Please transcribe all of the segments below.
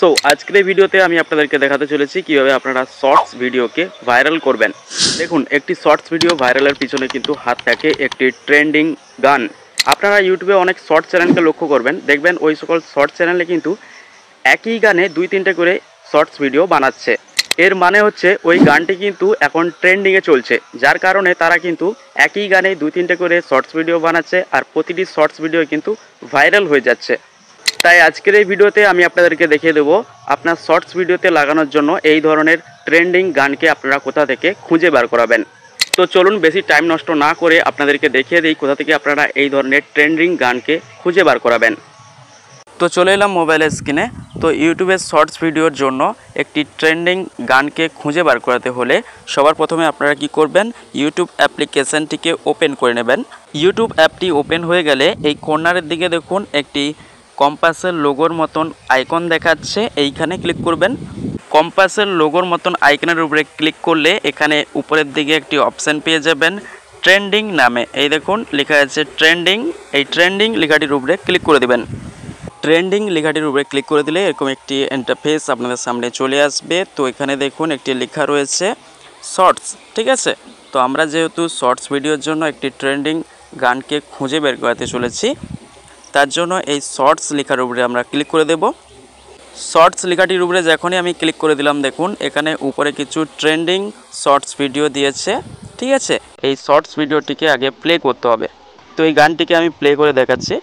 So আজকের এই ভিডিওতে আমি আপনাদেরকে দেখাতে চলেছি কিভাবে আপনারা শর্টস ভিডিওকে ভাইরাল করবেন। দেখুন, একটি শর্টস ভিডিও ভাইরালের পিছনে কিন্তু হাত থাকে একটি ট্রেন্ডিং গান। আপনারা ইউটিউবে অনেক শর্ট চ্যানেলকে লক্ষ্য করবেন, দেখবেন ওই সকল শর্ট চ্যানেলে কিন্তু একই গানে 2-3টে করে শর্টস ভিডিও বানাচ্ছে। এর মানে হচ্ছে ওই গানটি কিন্তু এখন ট্রেন্ডিংয়ে চলছে, যার কারণে তারা কিন্তু একই গানে 2-3টে করে শর্টস ভিডিও বানাচ্ছে আর প্রতিটি শর্টস ভিডিও কিন্তু ভাইরাল হয়ে যাচ্ছে। তাই আজকের এই ভিডিওতে আমি আপনাদেরকে দেখিয়ে দেবো আপনার শর্টস ভিডিওতে লাগানোর জন্য এই ধরনের ট্রেন্ডিং গানকে আপনারা কোথা থেকে খুঁজে বার করাবেন। তো চলুন বেশি টাইম নষ্ট না করে আপনাদেরকে দেখিয়ে দিই কোথা থেকে আপনারা এই ধরনের ট্রেন্ডিং গানকে খুঁজে বার করাবেন। তো চলে এলাম মোবাইলের স্ক্রিনে। তো ইউটিউবের শর্টস ভিডিওর জন্য একটি ট্রেন্ডিং গানকে খুঁজে বার করাতে হলে সবার প্রথমে আপনারা কি করবেন, ইউটিউব অ্যাপ্লিকেশানটিকে ওপেন করে নেবেন। ইউটিউব অ্যাপটি ওপেন হয়ে গেলে এই কর্নারের দিকে দেখুন একটি কম্পাসের লোগোর মতন আইকন দেখাচ্ছে, এইখানে ক্লিক করবেন। কম্পাসের লোগোর মতন আইকনের উপরে ক্লিক করলে এখানে উপরের দিকে একটি অপশান পেয়ে যাবেন ট্রেন্ডিং নামে। এই দেখুন লেখা আছে ট্রেন্ডিং, এই ট্রেন্ডিং লেখাটির উপরে ক্লিক করে দেবেন। ট্রেন্ডিং লেখাটির উপরে ক্লিক করে দিলে এরকম একটি ইন্টারফেস আপনাদের সামনে চলে আসবে। তো এখানে দেখুন একটি লেখা রয়েছে শর্টস, ঠিক আছে। তো আমরা যেহেতু শর্টস ভিডিওর জন্য একটি ট্রেন্ডিং গানকে খুঁজে বের করাতে চলেছি, তার জন্য এই শর্টস লেখার উপরে আমরা ক্লিক করে দেব। শর্টস লেখাটির উপরে যখনই আমি ক্লিক করে দিলাম, দেখুন এখানে উপরে কিছু ট্রেন্ডিং শর্টস ভিডিও দিয়েছে, ঠিক আছে। এই শর্টস ভিডিওটিকে আগে প্লে করতে হবে। তো এই গানটিকে আমি প্লে করে দেখাচ্ছি।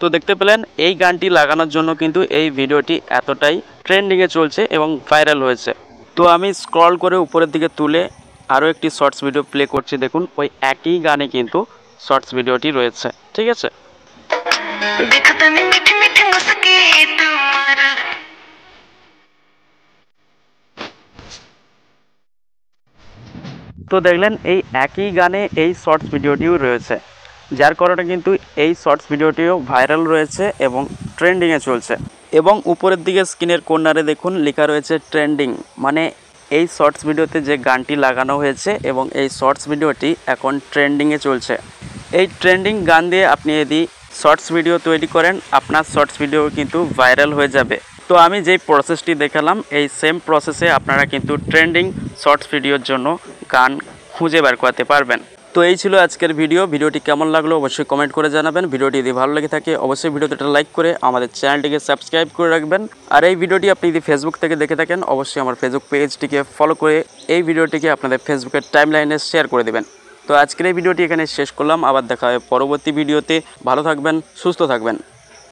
তো দেখতে পেলেন এই গানটি লাগানোর জন্য কিন্তু এই ভিডিওটি এতটাই ট্রেন্ডিংয়ে চলছে এবং ভাইরাল হয়েছে। তো আমি স্ক্রল করে উপরের দিকে তুলে আরও একটি শর্টস ভিডিও প্লে করছি। দেখুন ওই একই গানে কিন্তু শর্টস ভিডিওটি রয়েছে, ঠিক আছে। তো দেখলেন এই একই গানে এই শর্টস ভিডিওটিও রয়েছে, যার কারণে কিন্তু এই শর্টস ভিডিওটিও ভাইরাল রয়েছে এবং ট্রেন্ডিংয়ে চলছে। এবং উপরের দিকে স্ক্রিনের কর্নারে দেখুন লেখা রয়েছে ট্রেন্ডিং, মানে এই শর্টস ভিডিওতে যে গানটি লাগানো হয়েছে এবং এই শর্টস ভিডিওটি এখন ট্রেন্ডিংয়ে চলছে। এই ট্রেন্ডিং গান দিয়ে আপনি যদি শর্টস ভিডিও তৈরি করেন, আপনার শর্টস ভিডিও কিন্তু ভাইরাল হয়ে যাবে। তো আমি যেই প্রসেসটি দেখালাম এই সেম প্রসেসে আপনারা কিন্তু ট্রেন্ডিং শর্টস ভিডিওর জন্য গান খুঁজে বের করতে পারবেন। তো এই ছিল আজকের ভিডিওটি কেমন লাগলো অবশ্যই কমেন্ট করে জানাবেন। ভিডিওটি যদি ভালো লেগে থাকে অবশ্যই ভিডিওতে একটা লাইক করে আমাদের চ্যানেলটিকে সাবস্ক্রাইব করে রাখবেন। আর এই ভিডিওটি আপনি যদি ফেসবুক থেকে দেখে থাকেন অবশ্যই আমার ফেসবুক পেজটিকে ফলো করে এই ভিডিওটিকে আপনাদের ফেসবুকের টাইমলাইনে শেয়ার করে দেবেন। তো আজকের এই ভিডিওটি এখানে শেষ করলাম, আবার দেখা হবে পরবর্তী ভিডিওতে। ভালো থাকবেন, সুস্থ থাকবেন।